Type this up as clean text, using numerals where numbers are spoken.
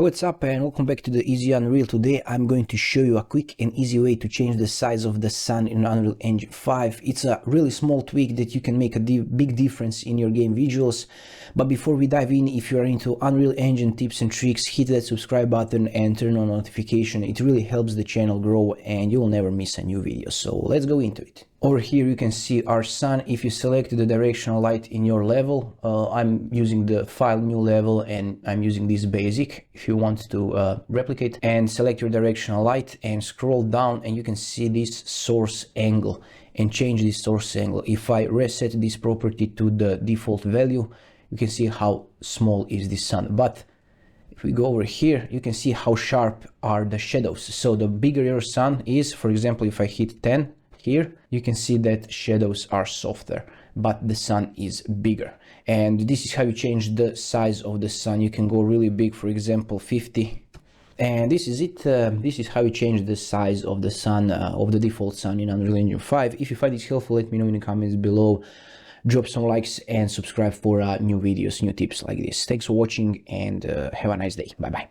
What's up and welcome back to the Easy Unreal. Today I'm going to show you a quick and easy way to change the size of the sun in Unreal Engine 5. It's a really small tweak that you can make a big difference in your game visuals. But before we dive in, if you are into Unreal Engine tips and tricks, hit that subscribe button and turn on notification. It really helps the channel grow and you will never miss a new video. So let's go into it. Over here you can see our sun. If you select the directional light in your level, I'm using the file new level and I'm using this basic. If you want to replicate and select your directional light and scroll down, and you can see this source angle and change this source angle. If I reset this property to the default value, you can see how small is the sun. But if we go over here, you can see how sharp are the shadows. So the bigger your sun is, for example, if I hit 10 here, you can see that shadows are softer, but the sun is bigger. And this is how you change the size of the sun. You can go really big, for example, 50. And this is it. This is how you change the size of the sun, of the default sun in Unreal Engine 5. If you find this helpful, let me know in the comments below. Drop some likes and subscribe for new videos, new tips like this. Thanks for watching and have a nice day. Bye bye.